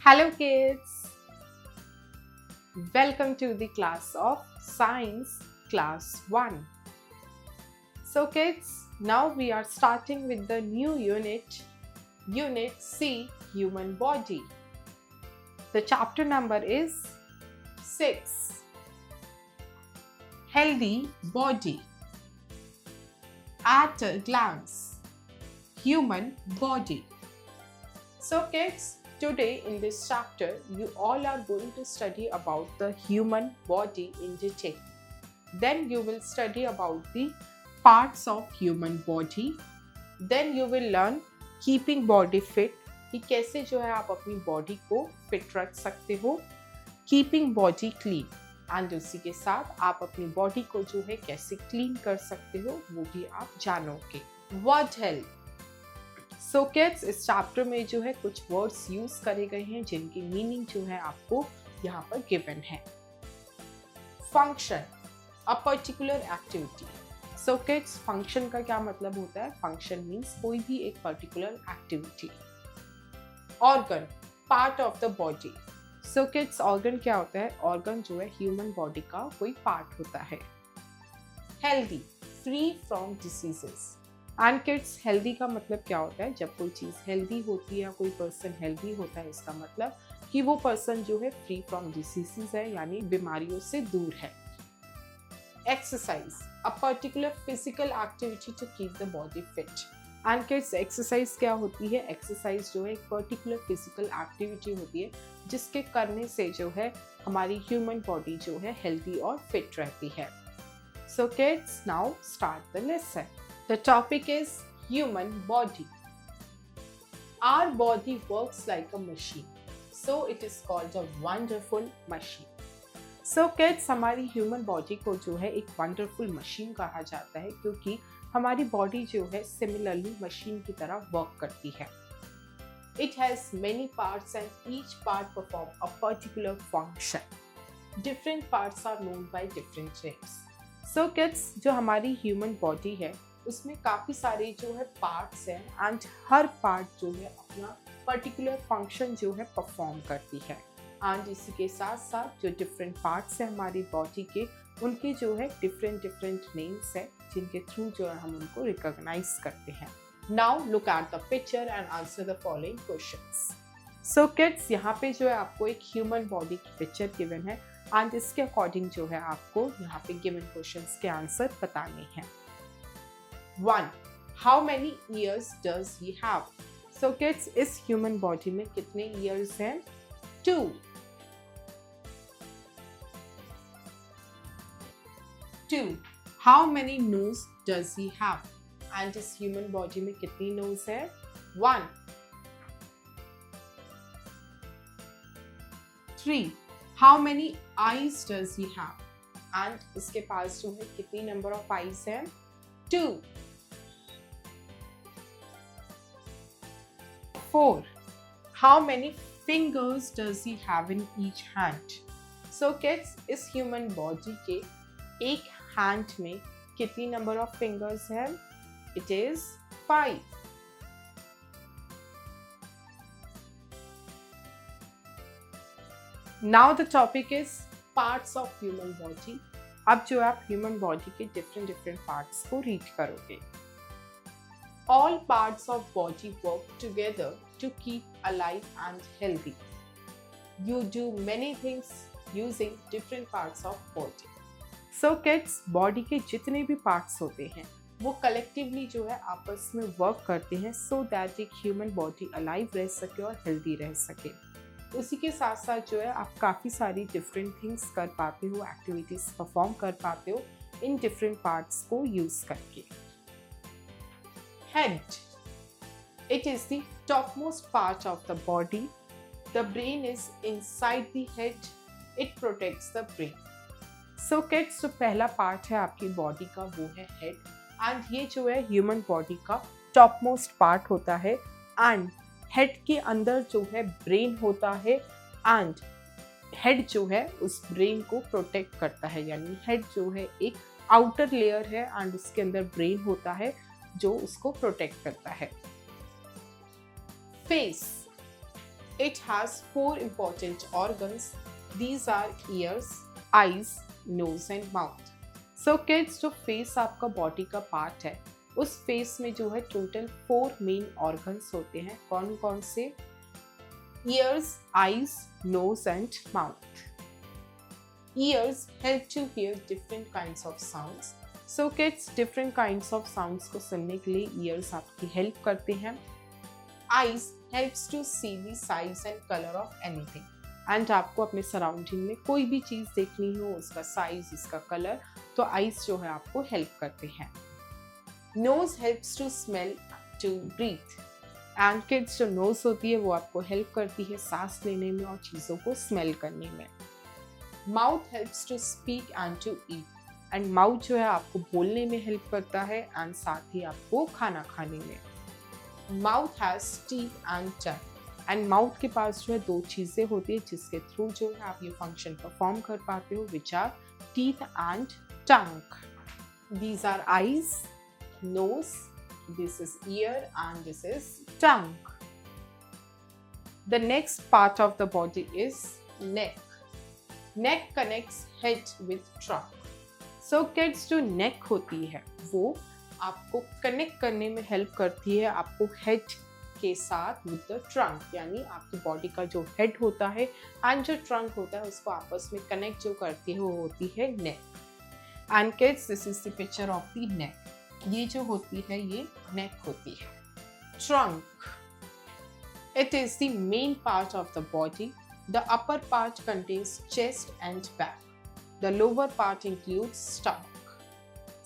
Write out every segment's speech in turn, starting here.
Hello kids, welcome to the class of Science Class 1. So kids, now we are starting with the new unit, Unit C, Human Body. The chapter number is 6, Healthy Body. At a glance, Human Body. So kids, today in this chapter, you all are going to study about the human body in detail. Then you will study about the parts of human body. Then you will learn keeping body fit, कि कैसे जो है आप अपनी body को fit रख सकते हो. कीपिंग बॉडी क्लीन, एंड उसी के साथ आप अपनी बॉडी को जो है कैसे क्लीन कर सकते हो वो भी आप जानोगे. Word health. सो किड्स, इस चैप्टर में जो है कुछ वर्ड्स यूज करे गए हैं जिनकी मीनिंग जो है आपको यहाँ पर गिवन है. Function, a particular activity. So kids, function का क्या मतलब होता है? फंक्शन मीन्स कोई भी एक particular activity. Organ, part of the body. So kids, organ क्या होता है? ऑर्गन जो है ह्यूमन बॉडी का कोई पार्ट होता है. Healthy, free from diseases. And kids, healthy का मतलब क्या होता है? जब कोई चीज़ हेल्दी होती है या कोई पर्सन हेल्दी होता है, इसका मतलब कि वो पर्सन जो है फ्री फ्रॉम डिसीजेस है, यानी बीमारियों से दूर है. Exercise, a particular physical activity to keep the body fit. And kids, exercise क्या होती है? एक्सरसाइज जो है एक पर्टिकुलर फिजिकल एक्टिविटी होती है जिसके करने से जो है हमारी ह्यूमन बॉडी जो है हेल्दी और फिट रहती है. So kids, now start the lesson. The topic is human body. Our body works like a machine, so it is called a wonderful machine. So kids, हमारी human body को जो है एक wonderful machine कहा जाता है क्योंकि हमारी body जो है similarly machine की तरह work करती है. It has many parts and each part perform a particular function. Different parts are known by different names. So kids, जो हमारी human body है उसमें काफ़ी सारे जो है पार्ट्स हैं एंड हर पार्ट जो है अपना पर्टिकुलर फंक्शन जो है परफॉर्म करती है. एंड इसी के साथ साथ जो डिफरेंट पार्ट्स हैं हमारी बॉडी के, उनके जो है डिफरेंट नेम्स हैं जिनके थ्रू जो है हम उनको रिकॉग्नाइज करते हैं. Now look at the picture and answer the following questions. So kids, यहाँ पे जो है आपको एक ह्यूमन बॉडी की पिक्चर गिवन है एंड इसके अकॉर्डिंग जो है आपको यहाँ पे गिवन क्वेश्चंस के आंसर बताने हैं. 1. How many ears does he have? So kids, इस human body में कितने ears हैं? 2. 2. How many nose does he have? And इस human body में कितनी nose है? 1. 3. How many eyes does he have? And इसके पास जो है कितनी number of eyes हैं? 2. 4. How many fingers does he have in each hand? So kids, इस human body के एक hand में कितनी number of fingers हैं? It is 5. Now the topic is parts of human body. अब जो आप human body के different parts को read करोगे. All parts of body work together to keep alive and healthy. You do many things using different parts of body. So kids, body के जितने भी parts होते हैं वो collectively जो है आपस में work करते हैं so that एक human body alive रह सके और healthy रह सके. उसी के साथ साथ जो है आप काफ़ी सारी different things कर पाते हो, activities perform कर पाते हो इन different parts को use करके. Head. It is the topmost part of the body. The brain is inside the head. It protects the brain. So kids, जो पहला part है आपकी body का वो है head. And ये जो है human body का topmost part होता है. And head के अंदर जो है brain होता है. And head जो है उस brain को protect करता है. यानी head जो है एक outer layer है and उसके अंदर brain होता है जो उसको प्रोटेक्ट करता है. Face. It has four important organs. These are ears, eyes, nose and mouth. So kids, जो face आपका body का part है, उस face में जो है total 4 main organs होते हैं. कौन कौन से? Ears, eyes, nose and mouth. Ears help to hear different kinds of sounds. So kids, different kinds of sounds को सुनने के लिए ears आपकी help करते हैं. Eyes helps to see the size and color of anything. And आपको अपने surrounding में कोई भी चीज़ देखनी हो, उसका साइज, उसका कलर, तो आइज जो है आपको हेल्प करते हैं. Nose helps to smell, to breathe. And kids, जो नोज होती है वो आपको हेल्प करती है सांस लेने में और चीज़ों को स्मेल करने में. Mouth helps to speak and to eat. And mouth जो है आपको बोलने में हेल्प करता है and साथ ही आपको खाना खाने में. Mouth has teeth and tongue. And mouth के पास जो है दो चीज़ें होती है जिसके थ्रू जो है आप ये फंक्शन परफॉर्म कर पाते हो, which are teeth and tongue. These are eyes, nose, this is ear and this is tongue. The next part of the body is neck. Neck connects head with trunk. So kids, जो neck होती है वो आपको connect करने में help करती है आपको हेड के साथ विद द ट्रंक, यानी आपकी बॉडी का जो हेड होता है एंड जो ट्रंक होता है उसको आपस में कनेक्ट जो करती है वो होती है neck. And kids, this is the picture of the neck. ये जो होती है ये नेक होती है. Trunk. It is the main part of the body. The upper part contains chest and back. The lower part includes stomach.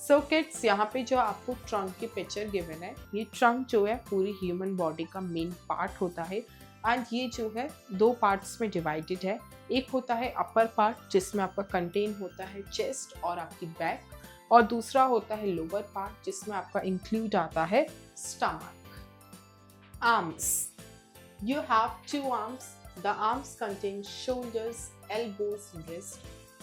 So kids, यहाँ पे जो आपको ट्रंक की पिक्चर गिवन है, ये ट्रंक जो है पूरी ह्यूमन बॉडी का मेन पार्ट होता है एंड ये जो है दो पार्ट्स में डिवाइडेड है. एक होता है अपर पार्ट जिसमें आपका कंटेन होता है चेस्ट और आपकी बैक, और दूसरा होता है लोअर पार्ट जिसमें आपका इंक्लूड आता है stomach. Arms. You have 2 arms. The arms contain shoulders, elbows, wrist,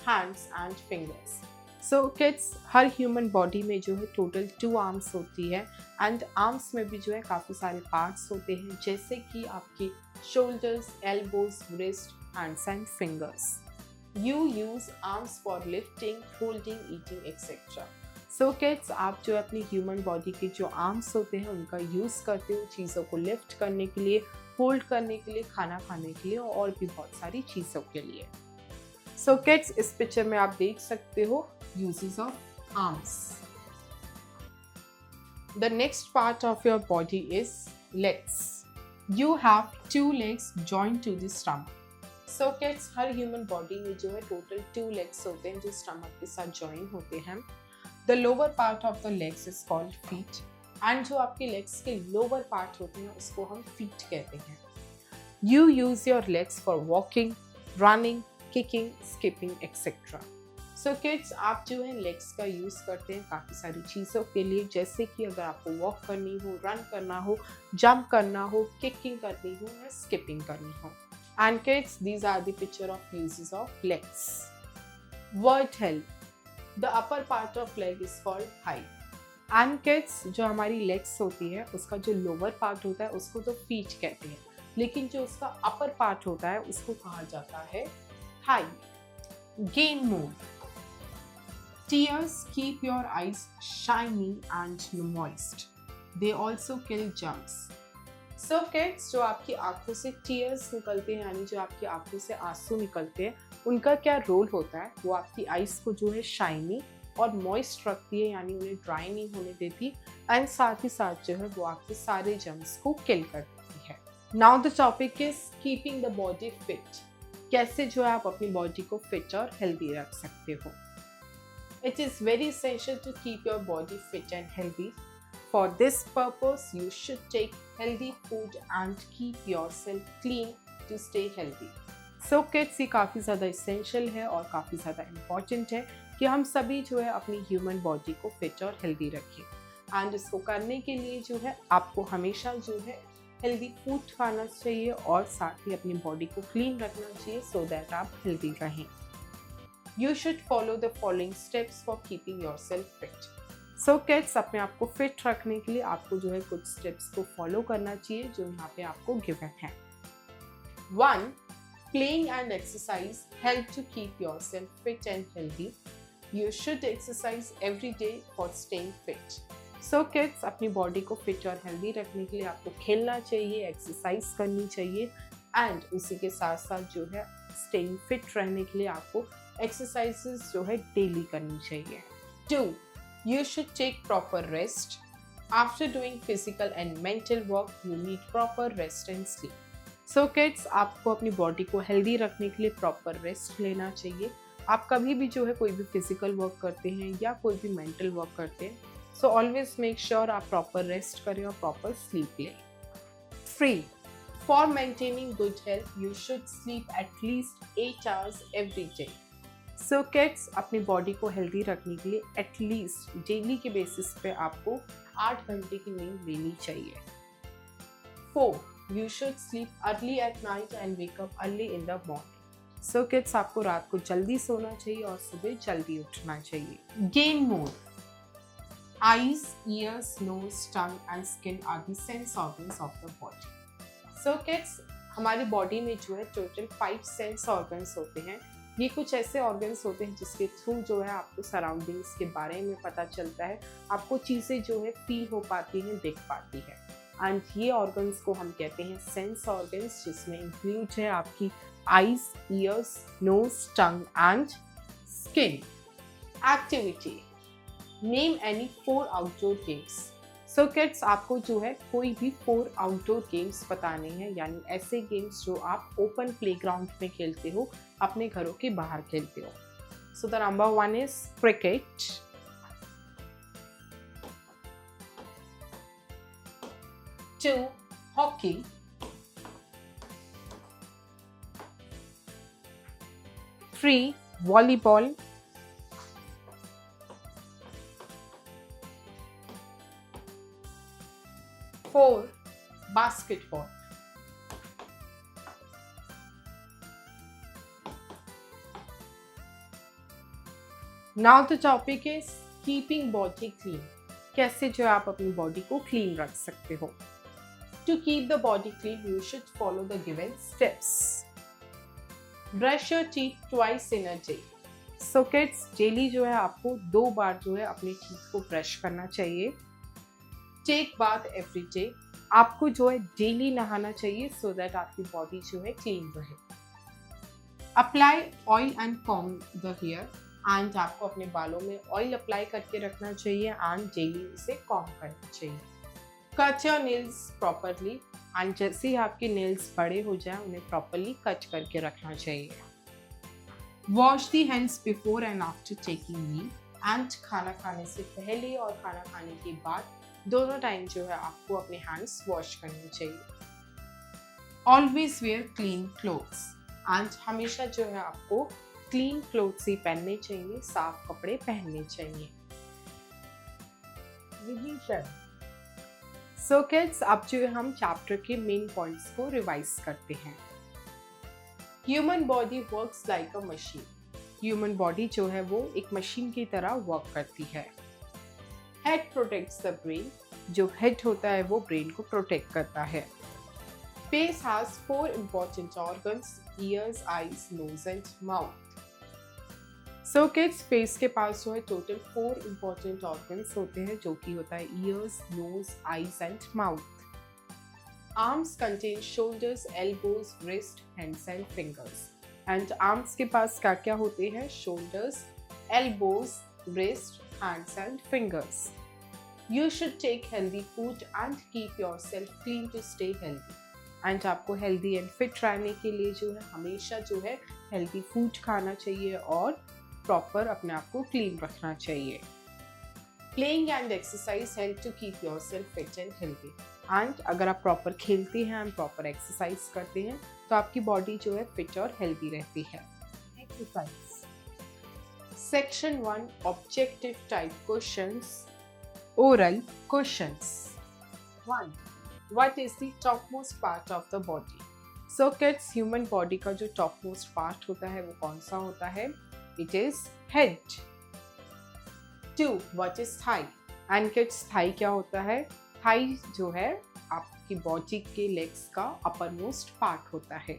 hands and fingers. So kids, her human body में जो है टोटल 2 आर्म्स होती है एंड आर्म्स में भी जो है काफ़ी सारे पार्ट्स होते हैं जैसे कि आपकी shoulders, elbows, wrist, hands and fingers. You use arms for lifting, holding, eating etcetera. So kids, आप जो अपनी ह्यूमन बॉडी के जो आर्म्स होते हैं उनका यूज़ करते हो चीज़ों को लिफ्ट करने के लिए, होल्ड करने के लिए, खाना खाने के लिए और भी बहुत सारी चीज़ों के लिए. सो किड्स, इस पिक्चर में आप देख सकते हो uses of arms. The next part of your body is legs. You have 2 legs joined to the stomach. So kids, her human body में जो है total 2 legs होते हैं जो stomach के साथ join होते हैं. The lower part of the legs is called feet. And जो आपके legs के lower part होते हैं उसको हम feet कहते हैं. You use your legs for walking, running, kicking, skipping, etc. So kids, आप जो है लेग्स का यूज़ करते हैं काफ़ी सारी चीज़ों के लिए, जैसे कि अगर आपको वॉक करनी हो, रन करना हो, जंप करना हो, किकिंग करनी हो या स्किपिंग करनी हो. And kids, these are the picture of uses of legs. Word help. The upper part of leg is called hype. And kids, जो हमारी लेग्स होती है उसका जो लोअर पार्ट होता है उसको तो फीट कहते हैं, लेकिन जो उसका अपर पार्ट होता है उसको कहा जाता है high. Gain mode. Tears keep your eyes shiny and moist. They also kill germs. So kids, जो आपकी आंखों से tears निकलते हैं यानी जो आपकी आंखों से आंसू निकलते हैं, उनका क्या रोल होता है? वो आपकी आइज को जो है शाइनी और मॉइस्ट रखती है, यानी उन्हें ड्राई नहीं होने देती एंड साथ ही साथ जो है वो आपके सारे जर्म्स को किल कर देती है. Now the topic is keeping the body fit. कैसे जो है आप अपनी बॉडी को फिट और हेल्दी रख सकते हो. It is very essential to keep your body fit and healthy. For this purpose, you should take healthy food and keep yourself clean to stay healthy. So kids, ये काफ़ी ज़्यादा essential है और काफ़ी ज़्यादा important है कि हम सभी जो है अपनी ह्यूमन बॉडी को फिट और हेल्दी रखें. एंड इसको करने के लिए जो है आपको हमेशा जो है हेल्दी फूड खाना चाहिए और साथ ही अपनी बॉडी को क्लीन रखना चाहिए सो दैट आप हेल्दी रहें. You should follow the following steps for keeping yourself fit. So kids, अपने आप को फिट रखने के लिए आपको जो है कुछ स्टेप्स को फॉलो करना चाहिए जो यहाँ पे आपको गिवन है। 1. Playing and exercise help to keep yourself fit and healthy. You should exercise every day for staying fit. So kids, अपनी बॉडी को फिट और हेल्दी रखने के लिए आपको खेलना चाहिए, एक्सरसाइज करनी चाहिए एंड उसी के साथ साथ जो है स्टेइंग फिट रहने के लिए आपको एक्सरसाइजेस जो है डेली करनी चाहिए। 2. You should take proper rest. After doing physical and mental work, you need proper rest and sleep. So kids, आपको अपनी बॉडी को हेल्दी रखने के लिए प्रॉपर रेस्ट लेना चाहिए। आप कभी भी जो है कोई भी फिजिकल वर्क करते हैं या कोई भी मेंटल वर्क करते हैं, सो ऑलवेज मेक श्योर आप प्रॉपर रेस्ट करें और प्रॉपर स्लीप लें। 3. For maintaining good health, you should sleep at least 8 hours every day. So kids, अपनी बॉडी को हेल्दी रखने के लिए एटलीस्ट डेली के बेसिस पे आपको 8 घंटे की नींद लेनी चाहिए। 4. You should sleep early at night and wake up early in the morning. So kids, आपको रात को जल्दी सोना चाहिए और सुबह जल्दी उठना चाहिए। Gain more. Eyes, ears, nose, tongue and skin are the sense organs of the body. So kids, हमारी बॉडी में जो है टोटल 5 सेंस ऑर्गन्स होते हैं। ये कुछ ऐसे ऑर्गन्स होते हैं जिसके थ्रू जो है आपको सराउंडिंग्स के बारे में पता चलता है, आपको चीज़ें जो है फील हो पाती हैं, दिख पाती है। एंड ये ऑर्गन्स को हम कहते हैं सेंस ऑर्गन्स, जिसमें इंक्लूड है आपकी eyes, ears, nose, tongue and skin. Activity, name any 4 outdoor games. So kids, आपको जो है कोई भी 4 आउटडोर गेम्स बताने हैं, यानी ऐसे गेम्स जो आप ओपन प्लेग्राउंड में खेलते हो, अपने घरों के बाहर खेलते हो। So the number 1 is cricket, 2. hockey, 3. volleyball, 4. basketball. Now the topic is keeping body clean. कैसे जो आप अपनी बॉडी को क्लीन रख सकते हो। To keep the body clean, you should follow the given steps. Brush your teeth twice in a day. So kids, daily जो है आपको 2 बार जो है अपने टीथ को ब्रश करना चाहिए। Take bath every day. आपको जो है डेली नहाना चाहिए so that आपकी बॉडी जो है क्लीन रहे। Apply oil and comb the hair. And आपको अपने बालों में ऑयल अप्लाई करके रखना चाहिए एंड डेली उसे कॉम्ब करना चाहिए। Cut your nails properly and जैसे ही आपके नेल्स बड़े हो जाएं उन्हें प्रॉपरली कट करके रखना चाहिए। Wash the hands before and after taking meal and खाना खाने से पहले और खाना खाने के बाद दोनों टाइम जो है आपको अपने हैंड्स वॉश करने चाहिए। Always wear clean clothes and हमेशा जो है आपको क्लीन क्लोथ्स ही पहनने चाहिए, साफ कपड़े पहनने चाहिए। रिवीजन। सो किड्स, अब जो है हम चैप्टर के मेन पॉइंट्स को रिवाइज करते हैं। ह्यूमन बॉडी वर्क्स लाइक अ मशीन। ह्यूमन बॉडी जो है वो एक मशीन की तरह वर्क करती है। Head protects the brain. जो हेड होता है वो ब्रेन को प्रोटेक्ट करता है। Face has 4 important organs: ears, eyes, nose and mouth. So kids, face के पास जो है टोटल 4 important organs होते हैं, जो कि होता है ears, nose, eyes and mouth. Arms contain shoulders, elbows, wrist, hands and fingers. And arms के पास क्या क्या होते हैं? Shoulders, elbows, wrist, hands and fingers. You should take healthy food and keep yourself clean to stay healthy. And आपको healthy and fit रहने के लिए जो है हमेशा जो है हेल्दी फूड खाना चाहिए और प्रॉपर अपने आप को क्लीन रखना चाहिए। Playing and exercise help to keep yourself fit and healthy. And अगर आप प्रॉपर खेलते हैं एंड प्रॉपर एक्सरसाइज करते हैं तो आपकी बॉडी जो है फिट और हेल्दी रहती है। Exercise. Section 1 objective type questions, oral questions. 1. What is the topmost part of the body? So kids, human body का जो टॉपमोस्ट पार्ट होता है वो कौन सा होता है? It is head. 2. What is thigh? And kids thigh क्या होता है? थाई जो है आपकी बॉडी के लेग्स का अपर मोस्ट पार्ट होता है।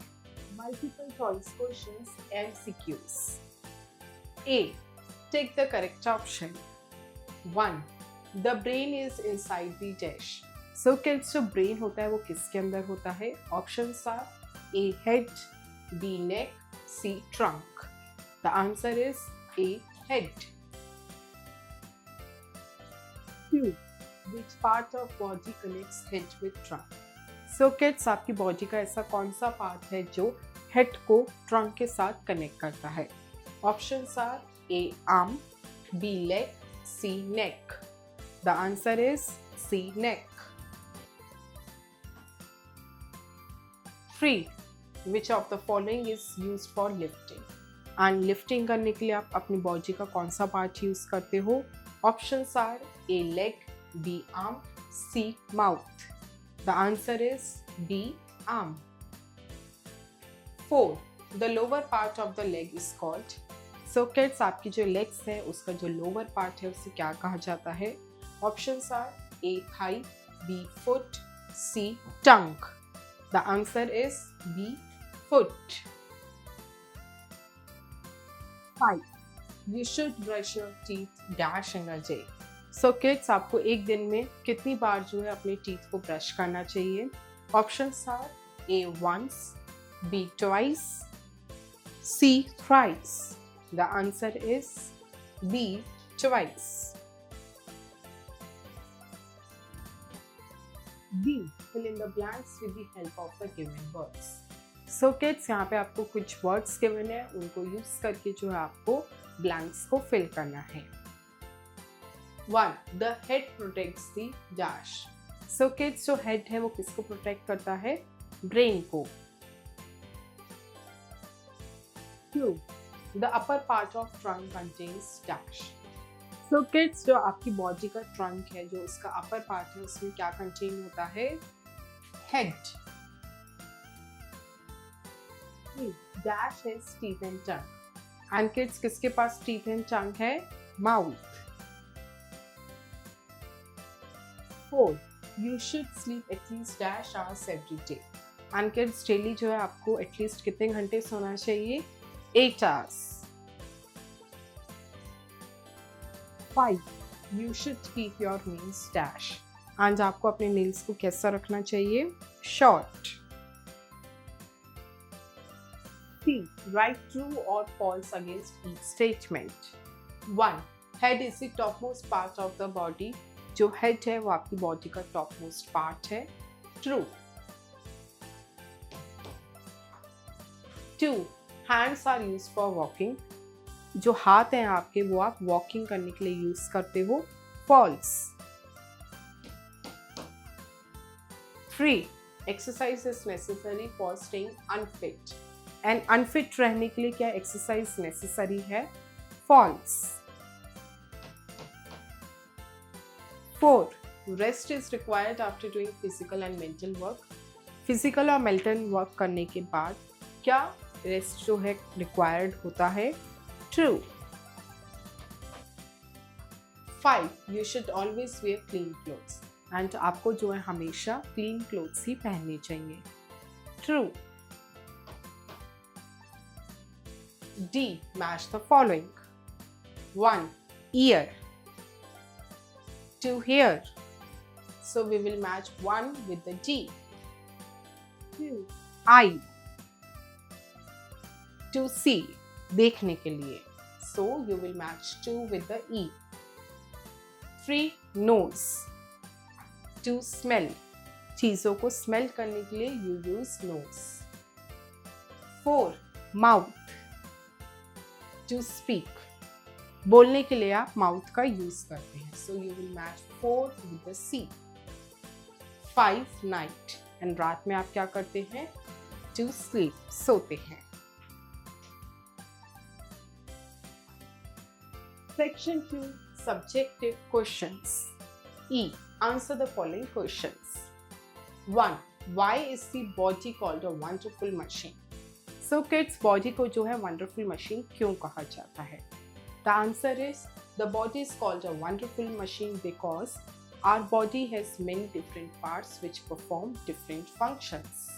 Multiple choice questions MCQs। A, take the correct option. 1, the brain is inside the dash. So kids, जो brain होता है वो किसके अंदर होता है? Options are A, head, B, neck, C, trunk. The answer is A, head. 2, which part of body connects head with trunk? So kids, आपकी body का ऐसा कौन सा पार्ट है जो हेड को ट्रंक के साथ कनेक्ट करता है? Options are A, arm, B, leg, C, neck. The answer is C, neck. 3, which of the following is used for lifting? And lifting करने के लिए आप अपनी बॉडी का कौन सा पार्ट यूज करते हो? Options are A, leg, B, arm, C, mouth. The answer is B, arm. 4, the lower part of the leg is called. So kids, आपकी जो legs है उसका जो lower part है उसे क्या कहा जाता है? Options are A, thigh, B, foot, C, tongue. The answer is B, foot. 5, you should brush your teeth dash in a day. So kids, आपको एक दिन में कितनी बार जो है अपने teeth को brush करना चाहिए? Options are A, once, B, twice, C, thrice. The answer is B, twice. B, fill in the blanks with the help of the given words. So kids, यहाँ पे आपको कुछ words given है, उनको use करके जो है आपको blanks को fill करना है। 1, the head protects the dash. So kids, जो head है वो किसको protect करता है? Brain को। 2, the upper part of trunk contains dash. So kids, जो आपकी बॉडी का ट्रंक है, जो उसका अपर पार्ट है, उसमें क्या कंटेन होता है? हेड। डैश है teeth and tongue. And kids, किसके पास टीथ एंड टंग है? Mouth. 4, you should sleep at least dash hours every day. And kids, daily जो है आपको एटलीस्ट कितने घंटे सोना चाहिए? 8 hours. 5, you should keep your nails dash. And आपको अपने नेल्स को कैसा रखना चाहिए? Short. C, write true or false against each statement. 1, head is the topmost part of the body. जो हेड है वो आपकी बॉडी का topmost part है। True. 2, hands are used for walking. जो हाथ हैं आपके वो आप वॉकिंग करने के लिए यूज करते हो। False. 3, exercise is necessary for staying unfit. And unfit रहने के लिए क्या एक्सरसाइज नेसेसरी है? False. 4, rest is required after doing physical and mental work. Physical और मेंटल वर्क करने के बाद क्या रेस्ट जो है रिक्वायर्ड होता है? True. 5, you should always wear clean clothes. And आपको जो है हमेशा clean clothes ही पहनने चाहिए। True. D, match the following. 1, ear. 2, hair. So we will match 1 with the D. 2, eye. 2, see. देखने के लिए, so you will match 2 with the E. 3, nose. 2, smell. चीजों को स्मेल करने के लिए you use nose. 4, mouth. 2, speak. बोलने के लिए आप माउथ का यूज करते हैं, so you will match 4 with the C. 5, night. And रात में आप क्या करते हैं? To sleep. सोते हैं। Section 2, subjective questions. E, answer the following questions. 1, why is the body called a wonderful machine? So kids, body को जो है wonderful machine क्यों कहा जाता है? The answer is The body is called a wonderful machine because our body has many different parts which perform different functions.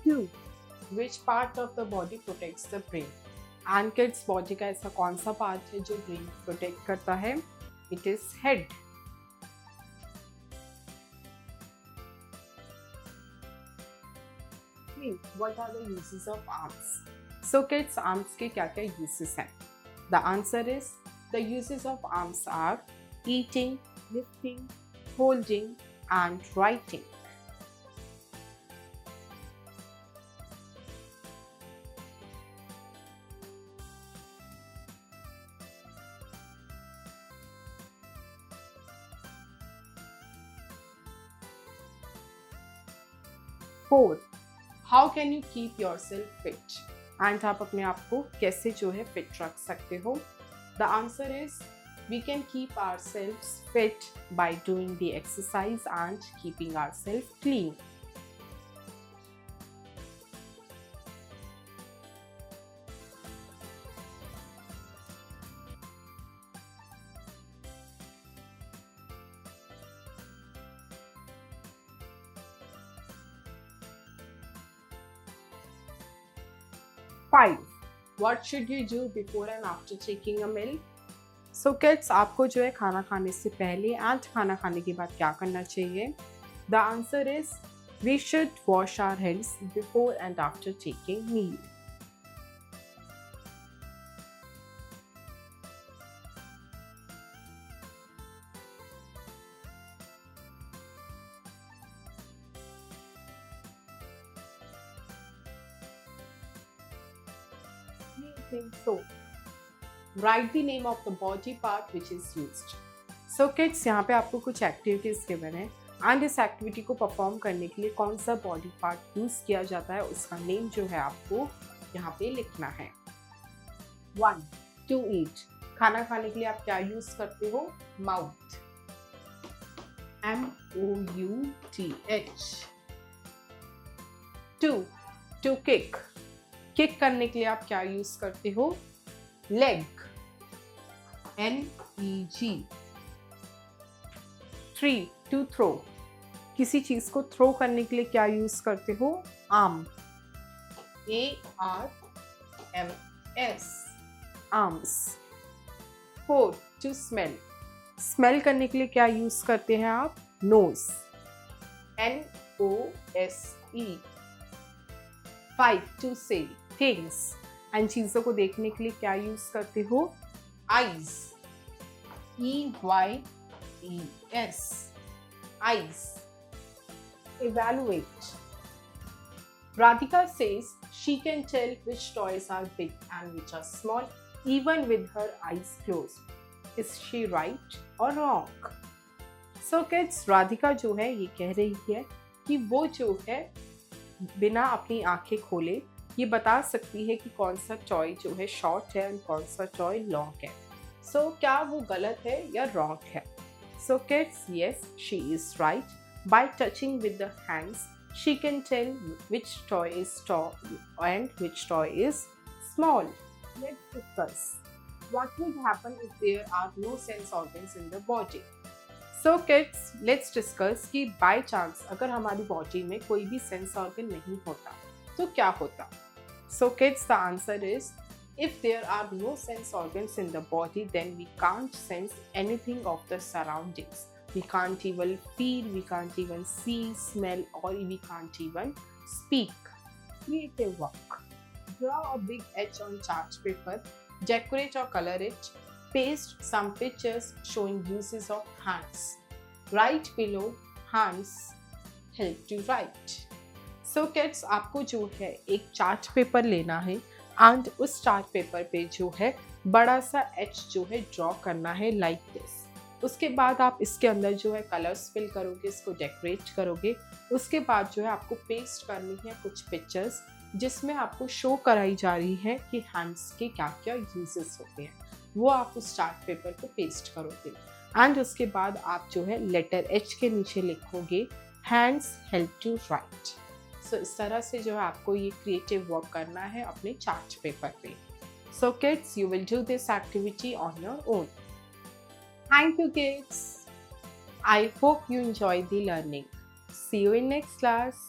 Two. Which part of the body protects the brain? And kids, body का ऐसा कौन सा part है जो brain protect करता है? It is head. Three. What are the uses of arms? So kids, arms के क्या क्या uses हैं? The answer is the uses of arms are eating, lifting, holding, and writing. 4. How can you keep yourself fit? And आप अपने आप को कैसे जो है fit रख सकते हो? The answer is we can keep ourselves fit by doing the exercise and keeping ourselves clean. Five. What should you do before and after taking a meal? So kids, आपको जो है खाना खाने से पहले एंड खाना खाने के बाद क्या करना चाहिए? The answer is we should wash our hands before and after taking meal. So, write the name of the body part which is used. So kids, यहाँ पे आपको कुछ एक्टिविटीज गिवन है एंड इस एक्टिविटी को परफॉर्म करने के लिए कौन सा बॉडी पार्ट यूज किया जाता है उसका नेम जो है आपको यहाँ पे लिखना है. 1. To eat. खाना खाने के लिए आप क्या यूज करते हो? Mouth. MOUTH. 2. To kick. Kick करने के लिए आप क्या यूज करते हो? लेग. NEG. 3. To throw. किसी चीज को थ्रो करने के लिए क्या यूज करते हो? Arm. ARMS. Arms. 4. To smell. Smell करने के लिए क्या यूज करते हैं आप? Nose. NOSE. 5. To see things. And चीजों को देखने के लिए क्या यूज करते हो? Eyes. EYES. Eyes. Evaluate. Radhika says she can tell which toys are big and which are small even with her eyes closed. Is she right or wrong? So kids, Radhika जो है ये कह रही है कि वो जो है बिना अपनी आंखें खोले ये बता सकती है कि कौन सा टॉय जो है शॉर्ट है और कौन सा टॉय लॉन्ग है. सो क्या वो गलत है या रॉन्ग है? So kids, yes, she is right. By touching with the hands she can tell which toy is tall and which toy is small. Let's discuss what would happen if there are no sense organs in the body. So kids, let's discuss कि by chance अगर हमारी body में कोई भी sense organ नहीं होता तो क्या होता? So kids, the answer is if there are no sense organs in the body, then we can't sense anything of the surroundings. We can't even feel, we can't even see, smell, or we can't even speak. Creative work. Draw a big H on chart paper, decorate or color it, paste some pictures showing uses of hands. Write below, hands help to write. So kids, आपको जो है एक chart paper लेना है and उस chart paper पे जो है बड़ा सा एच जो है ड्रॉ करना है लाइक दिस. उसके बाद आप इसके अंदर जो है कलर्स फिल करोगे, इसको डेकोरेट करोगे उसके बाद जो है आपको पेस्ट करनी है कुछ पिक्चर्स, जिसमें आपको शो कराई जा रही है कि हैंड्स के क्या क्या यूजेस होते हैं। वो आप उस चार्ट पेपर पे पेस्ट करोगे एंड उसके बाद आप जो है लेटर एच के नीचे लिखोगे हैंड्स हेल्प टू राइट। सो इस तरह से जो है आपको ये क्रिएटिव वर्क करना है अपने चार्ट पेपर पे। So kids, you will do this activity on your own. Thank you kids. I hope you enjoyed the learning. See you in next class.